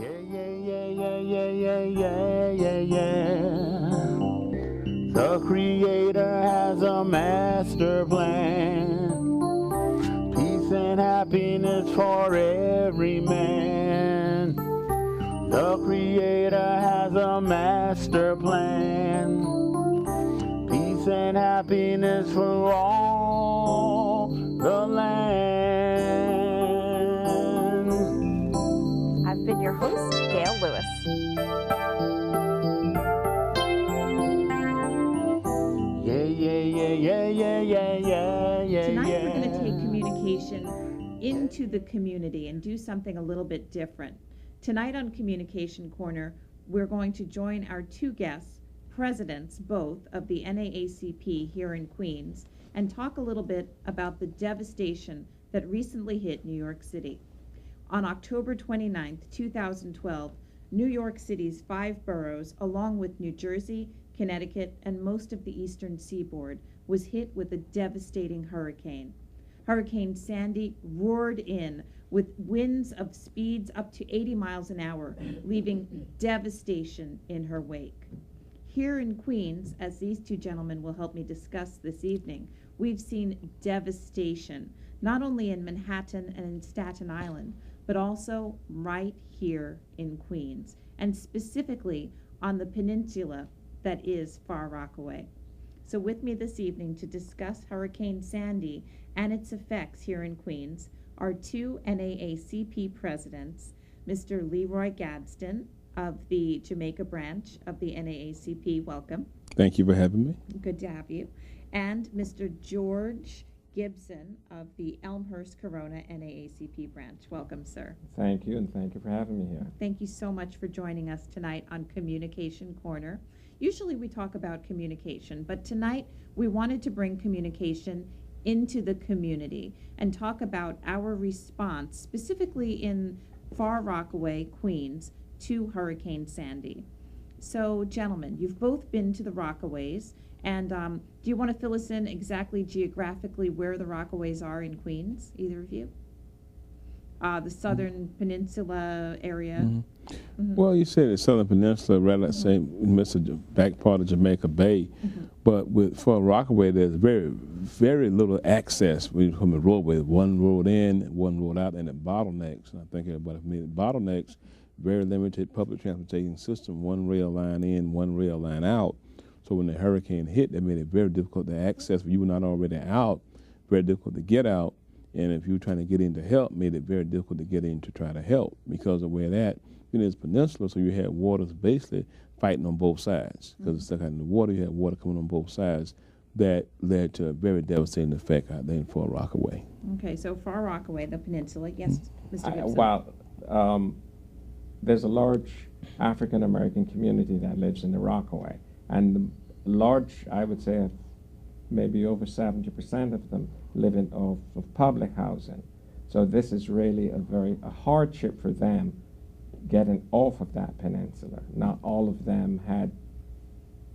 Yeah, yeah, yeah, yeah, yeah, yeah, yeah, yeah, yeah. The Creator has a master plan. Peace and happiness for every man. The Creator has a master plan. Peace and happiness for all the land. I've been your host, Gail Lewis. Yeah, yeah, yeah, yeah, yeah, yeah, yeah, yeah. Tonight we're going to take communication into the community and do something a little bit different. Tonight on Communication Corner, we're going to join our two guests, presidents both of the NAACP here in Queens, and talk a little bit about the devastation that recently hit New York City. On October 29, 2012, New York City's 5 boroughs, along with New Jersey, Connecticut, and most of the eastern seaboard, was hit with a devastating hurricane. Hurricane Sandy roared in with winds of speeds up to 80 miles an hour, leaving devastation in her wake. Here in Queens, as these two gentlemen will help me discuss this evening, we've seen devastation, not only in Manhattan and in Staten Island, but also right here in Queens, and specifically on the peninsula that is Far Rockaway. So with me this evening to discuss Hurricane Sandy and its effects here in Queens are two NAACP presidents, Mr. Leroy Gadsden of the Jamaica branch of the NAACP. Welcome. Thank you for having me. Good to have you. And Mr. E.M.Gibson of the Elmhurst Corona NAACP branch. Welcome, sir. Thank you, and thank you for having me here. Thank you so much for joining us tonight on Communication Corner. Usually we talk about communication, but tonight we wanted to bring communication into the community and talk about our response, specifically in Far Rockaway, Queens, to Hurricane Sandy. So, gentlemen, you've both been to the Rockaways, and do you want to fill us in exactly geographically where the Rockaways are in Queens, either of you? The southern peninsula area? Mm-hmm. Mm-hmm. Well, you said the southern peninsula, rather than say the back part of Jamaica Bay, but for Rockaway, there's very little access from the roadway. One road in, one road out, and the bottlenecks. And I think everybody familiar with bottlenecks. Very limited public transportation system. One rail line in, one rail line out. So when the hurricane hit, that made it very difficult to access. If you were not already out, very difficult to get out. And if you were trying to get in to help, made it very difficult to get in to try to help because of where that, it's peninsula, so you had waters basically fighting on both sides. Because it's stuck out in the water, you had water coming on both sides. That led to a very devastating effect out there in Far Rockaway. Okay, so Far Rockaway, the peninsula. Yes, Mr. Gibson. Well, there's a large African-American community that lives in the Rockaway. And large, I would say, maybe over 70% of them live in of public housing. So this is really a hardship for them getting off of that peninsula. Not all of them had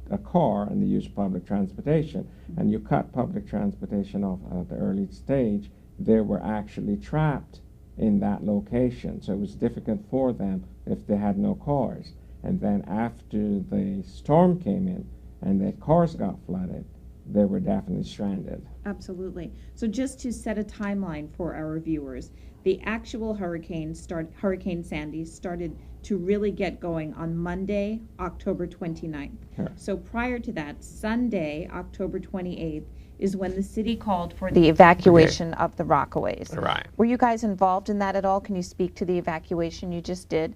a car and they used public transportation. And you cut public transportation off at the early stage, they were actually trapped in that location. So it was difficult for them if they had no cars. And then after the storm came in and their cars got flooded, they were definitely stranded. Absolutely. So just to set a timeline for our viewers, the actual Hurricane Sandy started to really get going on Monday, October 29th. Sure. So prior to that, Sunday, October 28th, is when the city called for the evacuation of the Rockaways. Right. Were you guys involved in that at all? Can you speak to the evacuation you just did?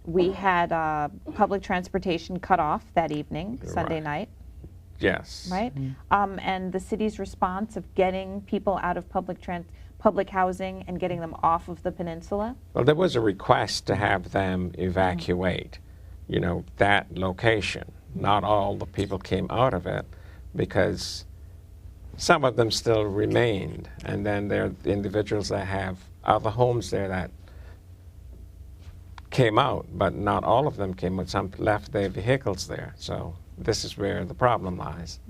We had public transportation cut off that evening, Sunday night. Yes. Right? And the city's response of getting people out of public housing and getting them off of the peninsula? Well, there was a request to have them evacuate, that location. Not all the people came out of it because some of them still remained. And then there are individuals that have other homes there that came out, but not all of them came out. Some left their vehicles there. So this is where the problem lies.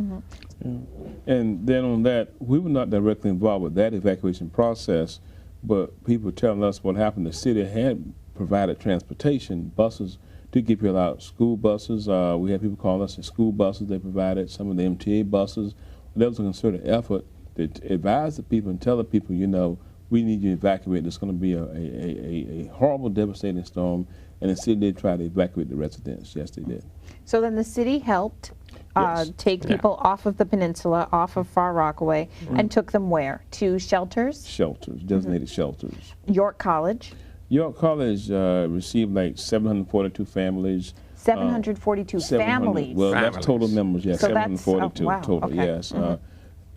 And then on that, we were not directly involved with that evacuation process, but people telling us what happened. The city had provided transportation, buses to get people out. School buses, we had people call us the school buses they provided, some of the MTA buses. That was a concerted effort to advise the people and tell the people, you know, we need you to evacuate. There's going to be a horrible, devastating storm, and the city did try to evacuate the residents. Yes, they did. So then the city helped Yes. take people off of the peninsula, off of Far Rockaway, and took them where? To shelters? Shelters, designated shelters. York College? York College received like 742 families. 742 families? Well, that's Families. total members, yes, So that's- 742 wow, total, okay. yes.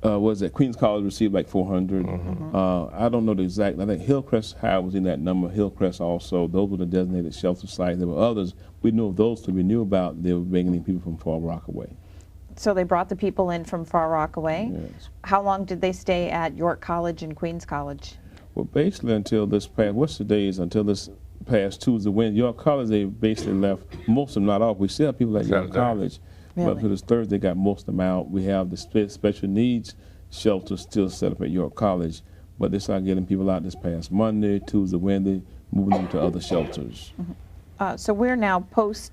Was that Queens College received like 400. I don't know the exact, I think Hillcrest High was in that number, Hillcrest also. Those were the designated shelter sites. There were others. We knew of those two we knew about. They were bringing in people from Far Rockaway. So they brought the people in from Far Rockaway. Yes. How long did they stay at York College and Queens College? Well, basically until this past, what's the days, until this past Tuesday, when York College, they basically left, most of them not off. We still have people at York Saturday. College, but Really? for this Thursday, got most of them out. We have the special needs shelter still set up at York College, but they started getting people out this past Monday, Tuesday, Wednesday, moving them to other shelters. So we're now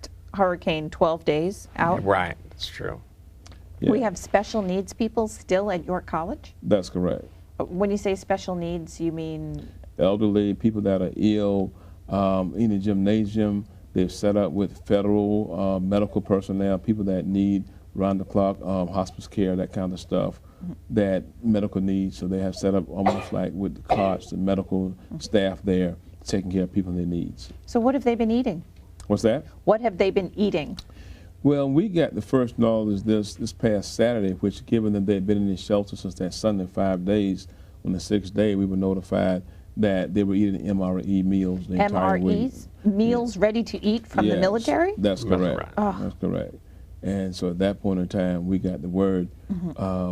post-hurricane 12 days out. Right, that's true. Yeah, We have special needs people still at York College? that's correct. When you say special needs, you mean Elderly, people that are ill, in the gymnasium, they've set up with federal medical personnel, people that need round-the-clock hospice care, that kind of stuff, that medical needs. So they have set up almost like with the cots, the medical staff there, taking care of people and their needs. So what have they been eating? What's that? What have they been eating? Well, we got the first knowledge this past Saturday, which given that they'd been in the shelter since that Sunday, 5 days, on the 6th day, we were notified that they were eating MRE meals the entire week. MREs? Meals ready to eat from the Yes, military? That's That's correct. right. Oh. That's correct. And so at that point in time, we got the word.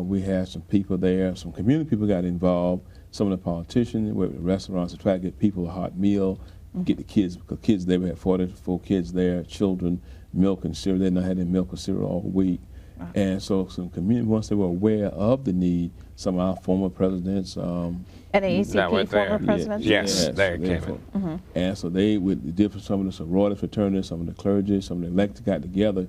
We had some people there, some community people got involved, some of the politicians went to restaurants to try to get people a hot meal, get the kids, because kids there, we had 44 kids there, children, milk and cereal. They not had any milk or cereal all week. And so some community, once they were aware of the need, some of our former presidents, That NAACP was there. former presidents? Yes, they they came were- And so they, with the different, some of the sorority fraternities, some of the clergy, some of the elected got together.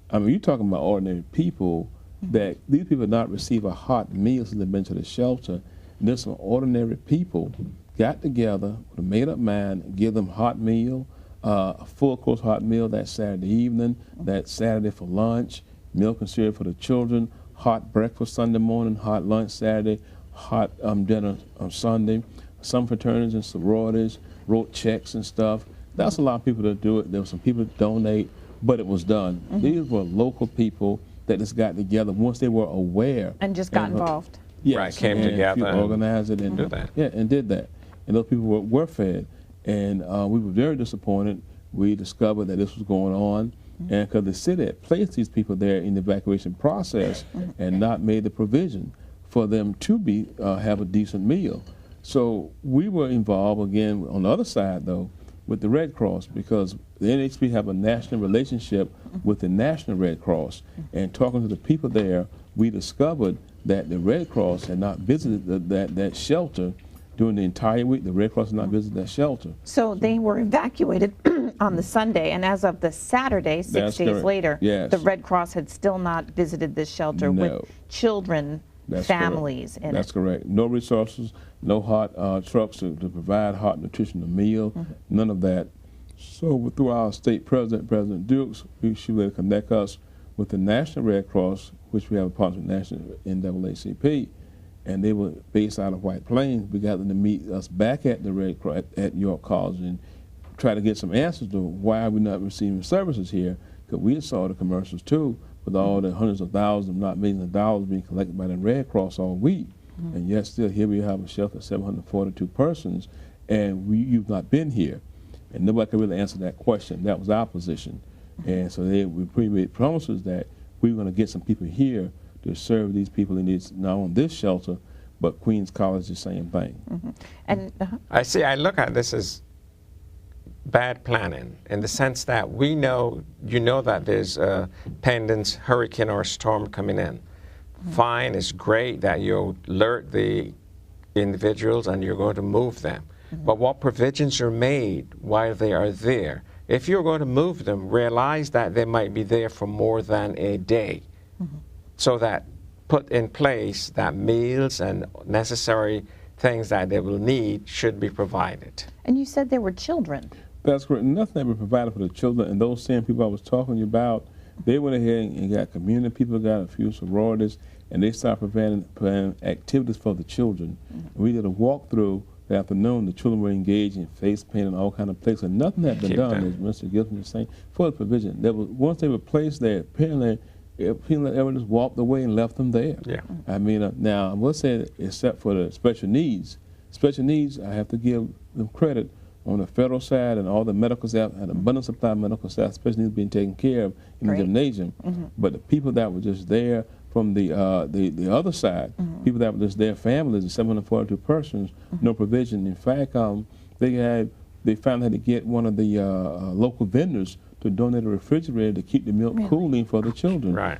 I mean, you're talking about ordinary people that these people not receive a hot meal since they've been to the shelter. And there's some ordinary people got together with a made-up mind, give them hot meal, a full-course hot meal that Saturday evening, that Saturday for lunch, milk and cereal for the children, hot breakfast Sunday morning, hot lunch Saturday, hot dinner on Sunday. Some fraternities and sororities wrote checks and stuff. That's a lot of people that do it. There were some people that donate, but it was done. These were local people that just got together once they were aware. And just got involved. Yes, Right, came and together and organized it and did that. Yeah, and did that. And those people were fed. And we were very disappointed. We discovered that this was going on. And because the city had placed these people there in the evacuation process and not made the provision for them to be have a decent meal. So we were involved again on the other side though with the Red Cross, because the NAACP have a national relationship with the National Red Cross. And talking to the people there, we discovered that the Red Cross had not visited that shelter during the entire week. The Red Cross had not visited that shelter. So they were evacuated on the Sunday, and as of the Saturday, 6 That's days correct. later, Yes. the Red Cross had still not visited this shelter No. with children, That's correct. families in That's it. correct. No resources, no hot trucks to provide hot nutritional meal, none of that. So through our state president, President Dukes, she was able to connect us with the National Red Cross, which we have a partnership with National NAACP, and they were based out of White Plains. We got them to meet us back at the Red Cross at York College and try to get some answers to why we're not receiving services here, because we saw the commercials too, with all the hundreds of thousands, if not millions of dollars being collected by the Red Cross all week. And yet still here we have a shelter of 742 persons, and you've not been here. And nobody could really answer that question. That was our position. And so we pre-made promises that we were going to get some people here to serve these people in this, not on this shelter, but Queens College, the same thing. And I look at this as bad planning in the sense that we know, that there's a pending hurricane or storm coming in. Fine, it's great that you alert the individuals and you're going to move them. but what provisions are made while they are there. If you're going to move them, realize that they might be there for more than a day. So that put in place that meals and necessary things that they will need should be provided. And you said there were children. That's correct. Nothing ever provided for the children, and those same people I was talking to you about, they went ahead and got community people, got a few sororities, and they started planning activities for the children. And we did a walkthrough the afternoon. The children were engaged in face paint and all kind of places, and nothing had been done, as Mr. Gibson was saying, for the provision. There was, once they were placed there, apparently everyone just walked away and left them there. Yeah. I mean, now I will say, except for the special needs, I have to give them credit. On the federal side and all the medical staff, and abundant supply of medical staff, especially needs being taken care of in the gymnasium. But the people that were just there from the other side, people that were just their families, 742 persons, no provision. In fact, they finally had to get one of the local vendors to donate a refrigerator to keep the milk cooling for the children. Right.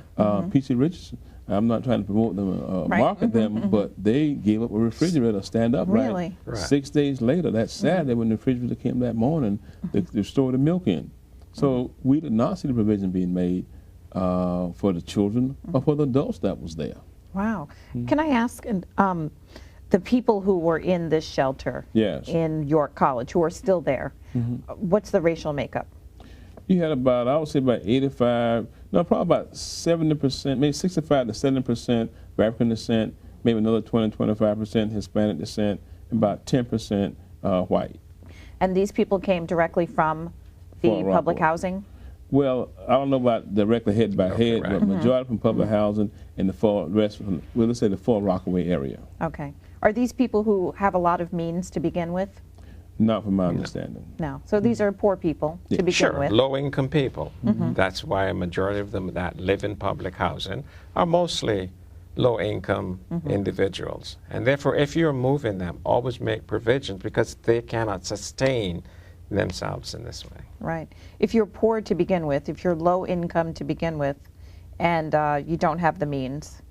P.C. Richardson. I'm not trying to promote them, market them, but they gave up a refrigerator, stand up right. 6 days later, that Saturday when the refrigerator came that morning, they stored the milk in. So we did not see the provision being made for the children or for the adults that was there. Wow. Can I ask, the people who were in this shelter in York College, who are still there, what's the racial makeup? You had about, I would say about 85, no, probably about 70%, maybe 65 to 70% of African descent, maybe another 20, 25% Hispanic descent, and about 10% white. And these people came directly from the public housing? Well, I don't know about directly head by head, but majority from public housing and the rest from, well, let's say the Fort Rockaway area. Okay. Are these people who have a lot of means to begin with? Not from my understanding. No. So these are poor people to begin with. Low-income people. That's why a majority of them that live in public housing are mostly low-income individuals. And therefore, if you're moving them, always make provisions because they cannot sustain themselves in this way. Right. If you're poor to begin with, if you're low income to begin with, and you don't have the means,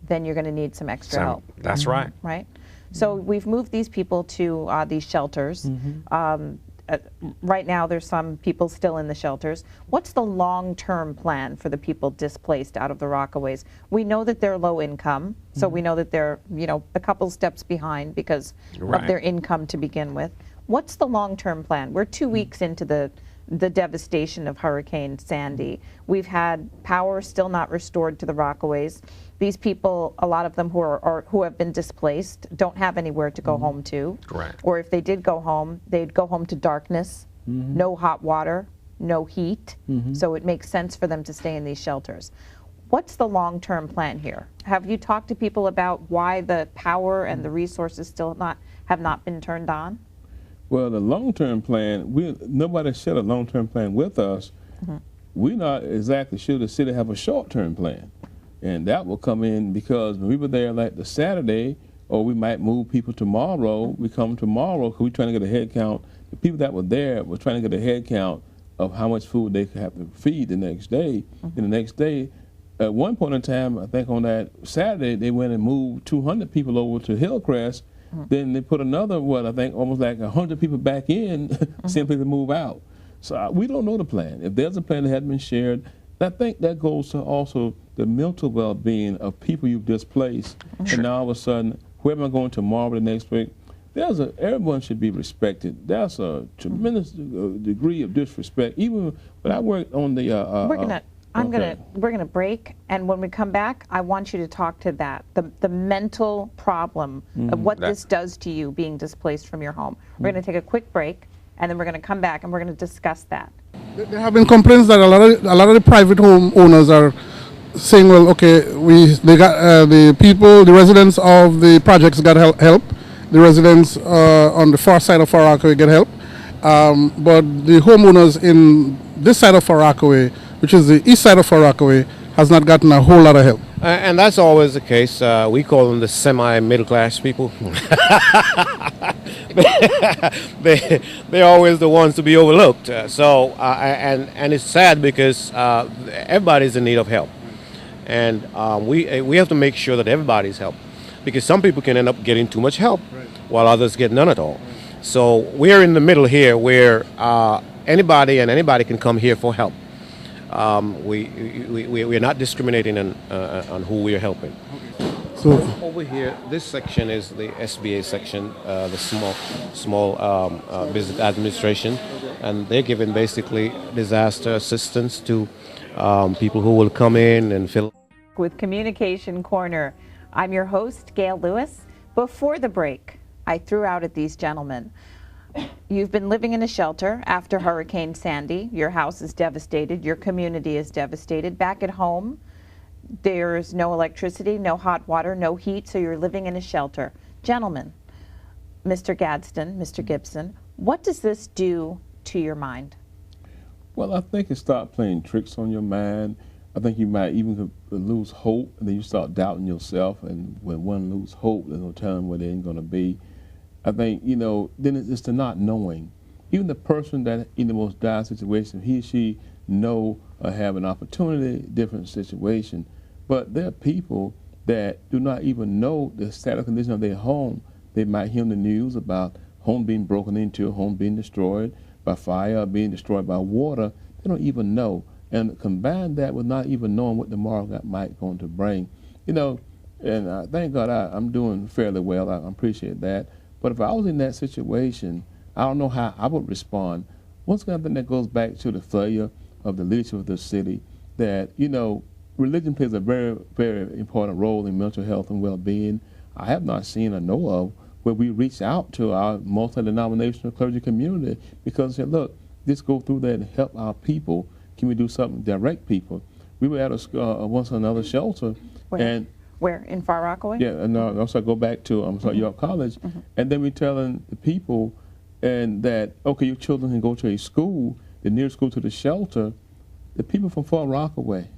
then you're going to need some extra help. That's right. Right. So we've moved these people to these shelters. Right now, there's some people still in the shelters. What's the long-term plan for the people displaced out of the Rockaways? We know that they're low income, so we know that they're, a couple steps behind because of their income to begin with. What's the long-term plan? We're 2 weeks into the devastation of Hurricane Sandy. We've had power still not restored to the Rockaways. These people, a lot of them who have been displaced, don't have anywhere to go home to. Correct. Or if they did go home, they'd go home to darkness, no hot water, no heat. So it makes sense for them to stay in these shelters. What's the long-term plan here? Have you talked to people about why the power and the resources still have not been turned on? Well, the long-term plan, nobody shared a long-term plan with us. We're not exactly sure the city have a short-term plan. And that will come in because when we were there like the Saturday, or we might move people tomorrow, we come tomorrow because we're trying to get a head count. The people that were there were trying to get a head count of how much food they could have to feed the next day. And the next day, at one point in time, I think on that Saturday, they went and moved 200 people over to Hillcrest. Then they put another, I think almost like 100 people back in simply to move out. So we don't know the plan. If there's a plan that hadn't been shared, I think that goes to also the mental well-being of people you've displaced. And now all of a sudden, where am I going tomorrow, the next week? Everyone should be respected. There's a tremendous degree of disrespect. Even when I worked on the... we're gonna break, and when we come back, I want you to talk to that, the mental problem of what this does to you being displaced from your home. We're gonna take a quick break, and then we're gonna come back and we're gonna discuss that. There have been complaints that a lot of the private home owners are saying, well, okay, they got the residents of the projects got help. The residents on the far side of Far Rockaway get help, but the homeowners in this side of Far Rockaway, which is the east side of Far Rockaway, has not gotten a whole lot of help. And that's always the case. We call them the semi-middle class people. They're always the ones to be overlooked. And it's sad because everybody's in need of help. And we have to make sure that everybody's helped. Because some people can end up getting too much help while others get none at all. So we're in the middle here where anybody can come here for help. We're not discriminating on who we're helping. So over here, this section is the SBA section, the small business administration, and they're giving basically disaster assistance to people who will come in and fill. With Communication Corner, I'm your host, Gail Lewis. Before the break, I threw out at these gentlemen, you've been living in a shelter after Hurricane Sandy. Your house is devastated. Your community is devastated. Back at home, there's no electricity, no hot water, no heat, so you're living in a shelter. Gentlemen, Mr. Gadsden, Mr. Gibson, what does this do to your mind? Well, I think it starts playing tricks on your mind. I think you might even lose hope, and then you start doubting yourself, and when one loses hope, there's no telling where they're going to be. I think, then it's the not knowing. Even the person that in the most dire situation, he or she know or have an opportunity, different situation. But there are people that do not even know the status condition of their home. They might hear the news about home being broken into, home being destroyed by fire, being destroyed by water. They don't even know. And combine that with not even knowing what tomorrow might going to bring. And thank God I'm doing fairly well. I appreciate that. But if I was in that situation, I don't know how I would respond. Once again, I think that goes back to the failure of the leadership of the city, that, religion plays a very, very important role in mental health and well-being. I have not seen or know of where we reach out to our multi-denominational clergy community because they said, look, let's go through that and help our people. Can we do something to direct people? We were at once another shelter. Where? In Far Rockaway? Yeah, and also go back to York College, and then we're telling the people and that, okay, your children can go to a school, the nearest school to the shelter. The people from Far Rockaway,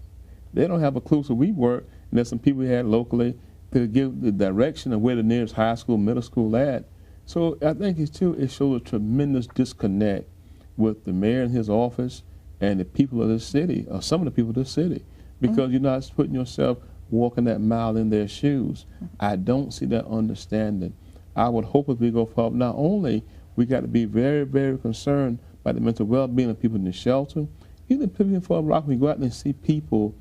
they don't have a clue, so we work, and there's some people we had locally to give the direction of where the nearest high school, middle school at. So I think it shows a tremendous disconnect with the mayor and his office and the people of this city, or some of the people of this city, because you're not putting yourself walking that mile in their shoes. I don't see that understanding. I would hope as we go forward, not only we got to be very, very concerned about the mental well-being of people in the shelter, even people in Far Rockaway, we go out and see people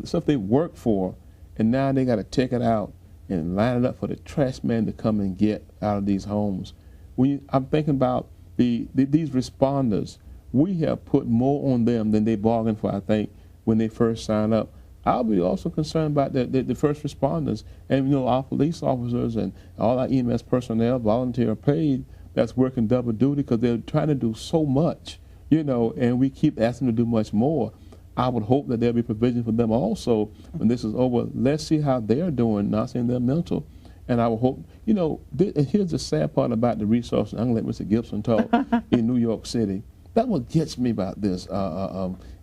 stuff they work for, and now they got to take it out and line it up for the trash man to come and get out of these homes. I'm thinking about these responders. We have put more on them than they bargained for, I think, when they first signed up. I'll be also concerned about the first responders and, our police officers and all our EMS personnel, volunteer paid, that's working double duty because they're trying to do so much, and we keep asking them to do much more. I would hope that there'll be provision for them also when this is over. Let's see how they're doing, not saying they're mental. And I would hope, and here's the sad part about the resources. I'm going to let Mr. Gibson talk in New York City. That's what gets me about this.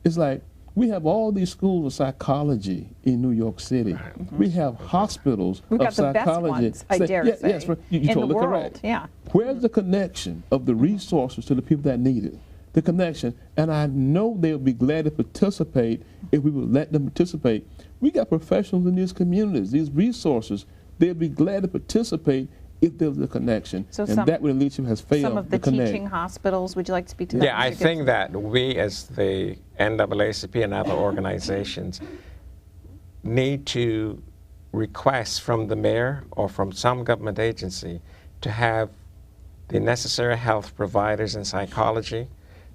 It's like we have all these schools of psychology in New York City. We have hospitals We've of got the psychology. best ones, I dare say, yes, you're in totally the world. correct. Yeah. Where's the connection of the resources to the people that need it? The connection, and I know they'll be glad to participate if we would let them participate. We got professionals in these communities, these resources. They'll be glad to participate if there's a connection, So and that way the leadership has failed some of the to connect. teaching hospitals, would you like to speak to that? Yeah, I Mr. think Gibson? that we as the NAACP and other organizations need to request from the mayor or from some government agency to have the necessary health providers in psychology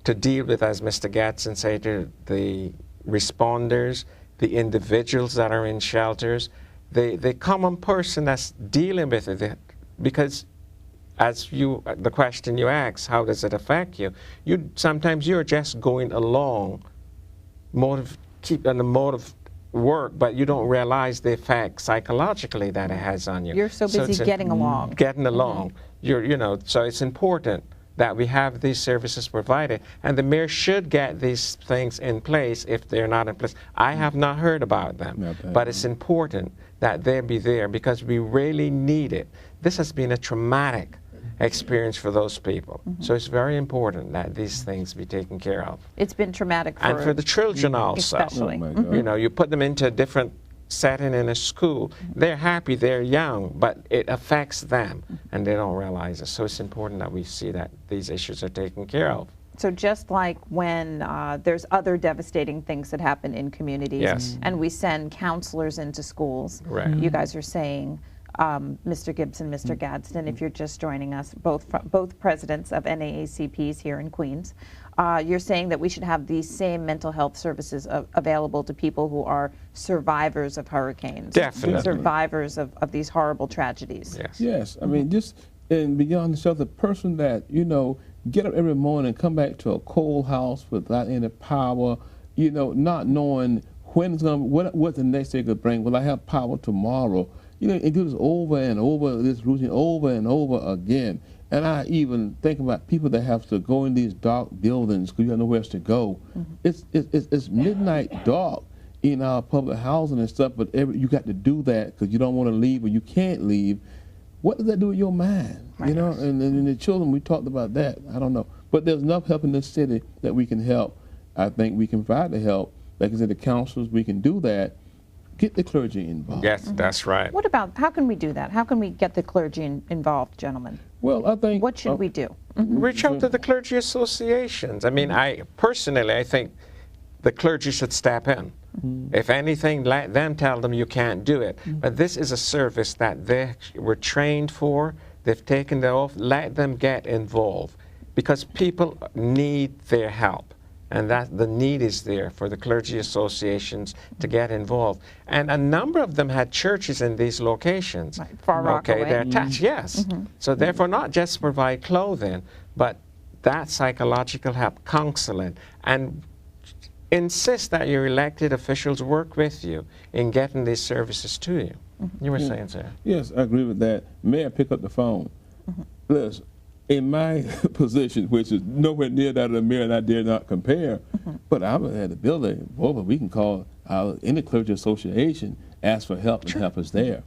to deal with, as Mr. Gadsden said, the responders, the individuals that are in shelters, the common person that's dealing with it. Because as the question you asked, how does it affect you? Sometimes you're just going along, keeping the mode of work, but you don't realize the effect psychologically that it has on you. You're so busy getting along. Getting along. So it's important that we have these services provided, and the mayor should get these things in place if they're not in place. I have not heard about them, but it's important that they be there because we really need it. This has been a traumatic experience for those people. So it's very important that these things be taken care of. It's been traumatic and for the children also. Especially. Oh my God. You put them into a different setting in a school, they're happy, they're young, but it affects them, and they don't realize it. So it's important that we see that these issues are taken care of. So just like when there's other devastating things that happen in communities, Yes. and we send counselors into schools, Right. you guys are saying, Mr. Gibson, Mr. Gadsden, if you're just joining us, both presidents of NAACPs here in Queens, you're saying that we should have these same mental health services available to people who are survivors of hurricanes. Definitely. Survivors of these horrible tragedies. Yes. Yes, I mean, just and beyond the shelter, the person that, you know, get up every morning and come back to a cold house without any power, you know, not knowing when it's going to, what the next day could bring. Will I have power tomorrow? You know, and do this over and over, this routine over and over again. And I even think about people that have to go in these dark buildings because you have nowhere else to go. It's midnight dark in our public housing and stuff, but you got to do that because you don't want to leave or you can't leave. What does that do with your mind? Right. You know, and the children, we talked about that. I don't know. But there's enough help in this city that we can help. I think we can provide the help. Like I said, the counselors, we can do that. Get the clergy involved. Yes, that's right. What about, how can we do that? How can we get the clergy involved, gentlemen? Well, I think... What should we do? Reach out to the clergy associations. I mean, I think the clergy should step in. If anything, let them tell them you can't do it. But this is a service that they were trained for. They've taken that off. Let them get involved because people need their help. And that the need is there for the clergy associations to get involved. And a number of them had churches in these locations. Right, Far Rockaway. They're attached, yes. So therefore, not just provide clothing, but that psychological help, counseling, and insist that your elected officials work with you in getting these services to you. You were saying, sir? Yes, I agree with that. Mayor, pick up the phone. Listen, in my position, which is nowhere near that of the mayor, and I dare not compare, but I'm at the building, well, but we can call any clergy association, ask for help, and help us there.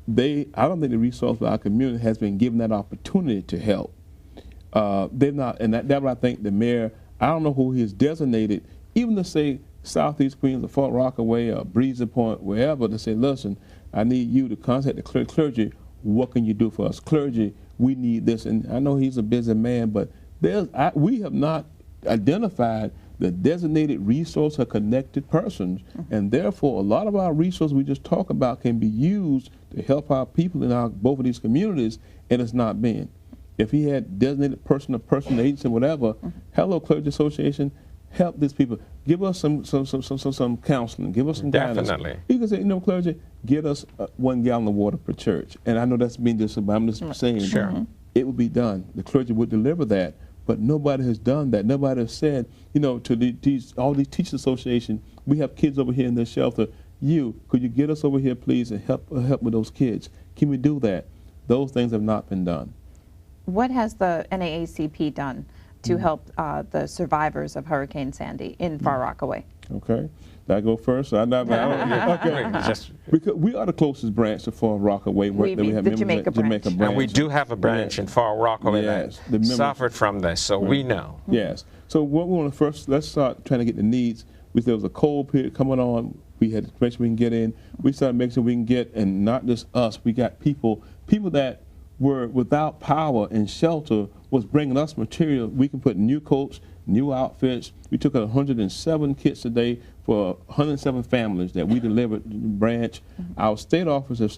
I don't think the resource of our community has been given that opportunity to help. They've not, and that's what I think the mayor, I don't know who he has designated, even to say Southeast Queens or Fort Rockaway or Breezy Point, wherever, to say, listen, I need you to contact the clergy. What can you do for us? Clergy, we need this. And I know he's a busy man, but we have not identified the designated resource or connected persons. And therefore, a lot of our resources we just talk about can be used to help our people in both of these communities, and it's not being. If he had designated person or person, agency, whatever, hello, Clergy Association, help these people. Give us some counseling. Give us some guidance. Definitely. You can say, you know, clergy, get us 1 gallon of water per church. And I know that's being just, but I'm just saying, it would be done. The clergy would deliver that, but nobody has done that. Nobody has said, you know, to all these teachers associations, we have kids over here in this shelter. Could you get us over here, please, and help with those kids? Can we do that? Those things have not been done. What has the NAACP done to help the survivors of Hurricane Sandy in Far Rockaway? Okay. Did I go first? Because we are the closest branch to Far Rockaway. We have the Jamaica branch. And we do have a branch in Far Rockaway that suffered from this, so we know. Yes. So what we want to first, let's start trying to get the needs. There was a cold period coming on. We had to make sure we can get in. We started making sure we can get, and not just us, we got people that were without power and shelter was bringing us material. We can put new coats, new outfits. We took 107 kits a day for 107 families that we delivered to the branch. Our state officers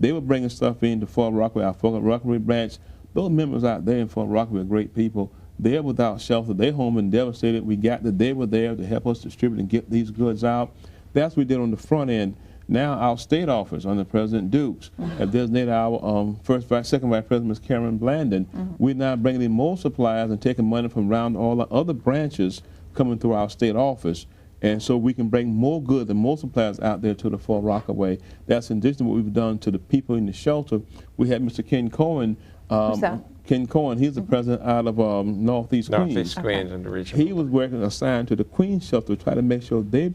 they were bringing stuff into Fort Rockaway, our Fort Rockaway branch. Those members out there in Fort Rockaway are great people. They're without shelter. Their home been devastated. We got that they were there to help us distribute and get these goods out. That's what we did on the front end. Now our state office under President Dukes have designated our second vice president, Ms. Karen Blandon. We're now bringing in more supplies and taking money from around all the other branches coming through our state office. And so we can bring more goods and more supplies out there to the Fort Rockaway. That's in addition to what we've done to the people in the shelter. We had Mr. Ken Cohen. Who's that? Ken Cohen, he's the president out of Northeast Queens. Northeast Queens and the region. He was working assigned to the Queens shelter to try to make sure they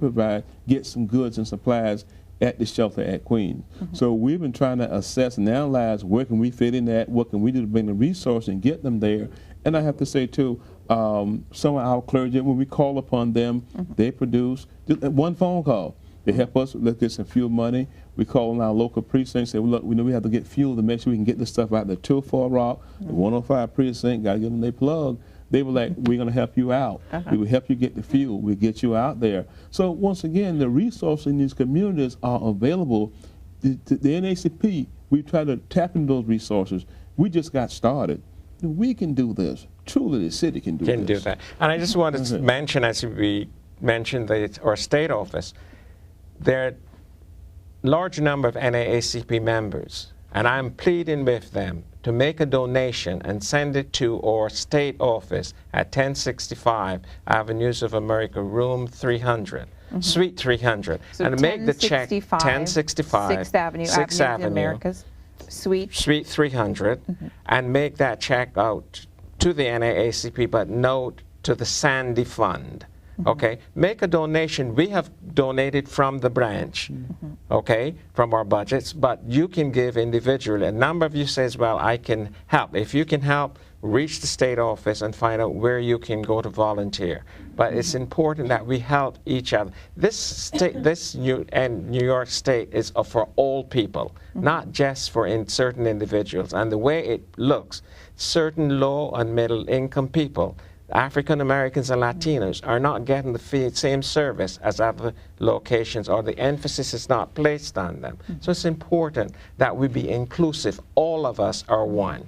get some goods and supplies at the shelter at Queens. So we've been trying to assess and analyze where can we fit in that, what can we do to bring the resource and get them there. And I have to say too, some of our clergy, when we call upon them, they produce just one phone call. They help us. Let's get some fuel money. We call on our local precincts. Say, well, look, we know we have to get fuel to make sure we can get this stuff out there to Fort Rock. The 105 precinct got to give them their plug. They were like, we're going to help you out. We will help you get the fuel. We'll get you out there. So once again, the resources in these communities are available. The NAACP, we try to tap into those resources. We just got started. We can do this. Truly, the city can do this. Can do that. And I just wanted to mention, as we mentioned our state office, there are a large number of NAACP members, and I'm pleading with them to make a donation and send it to our state office at 1065 Avenues of America, room 300, suite 300. So and make the check 1065 6th Avenue, Avenues of the Americas, suite 300, and make that check out to the NAACP, but note to the Sandy Fund. Okay, make a donation. We have donated from the branch, okay, from our budgets, but you can give individually. A number of you says, well, I can help. If you can help, reach the state office and find out where you can go to volunteer. But it's important that we help each other. This state, New York State is for all people, not just for certain individuals. And the way it looks, certain low and middle income people, African Americans and Latinos, are not getting the same service as other locations, or the emphasis is not placed on them. So it's important that we be inclusive. All of us are one.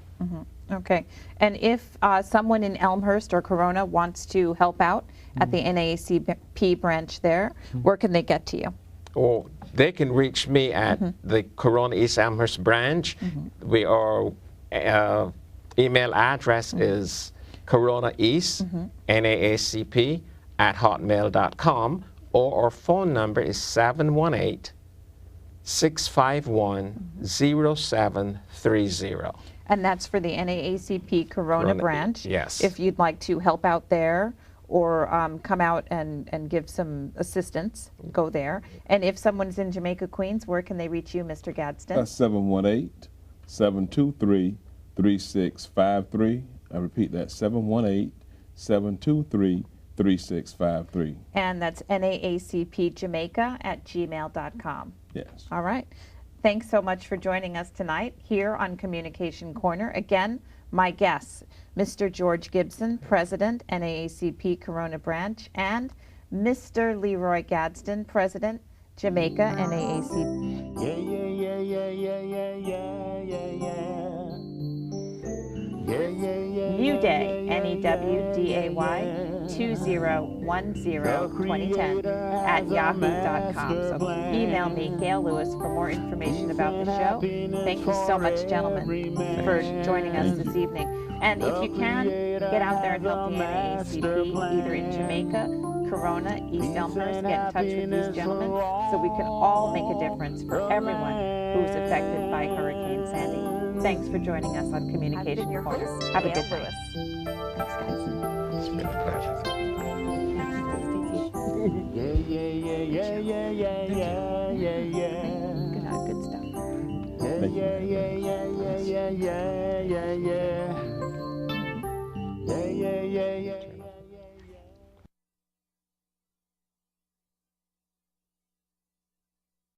Okay. And if someone in Elmhurst or Corona wants to help out at the NAACP branch there, where can they get to you? Or they can reach me at the Corona East Elmhurst branch. Our email address is coronaeast, NAACP, @hotmail.com, or our phone number is 718-651-0730. And that's for the NAACP Corona branch. Yes. If you'd like to help out there or come out and give some assistance, go there. And if someone's in Jamaica, Queens, where can they reach you, Mr. Gadsden? 718-723-3653. I repeat that, 718-723-3653. And that's naacpjamaica@gmail.com. Yes. All right. Thanks so much for joining us tonight here on Communication Corner. Again, my guests, Mr. George Gibson, President, NAACP Corona Branch, and Mr. Leroy Gadsden, President, Jamaica, NAACP. Yeah, yeah, yeah, yeah, yeah, yeah, yeah, yeah, yeah. Yeah, yeah, yeah. New Day, NEWDAY 2010 at yahoo.com. So email me, Gail Lewis, for more information about the show. Thank you so much, gentlemen, for joining us this evening. And if you can, get out there and help the NAACP, either in Jamaica, Corona, East Elmhurst. Get in touch with these gentlemen so we can all make a difference for everyone who is affected by Hurricane Sandy. Thanks for joining us on Communication Corner. Have a good night. Thanks, guys. It's been a pleasure. Yeah, yeah, yeah, yeah, yeah, yeah, yeah, yeah. Good stuff. Yeah, yeah, yeah, yeah, yeah, yeah, yeah, yeah.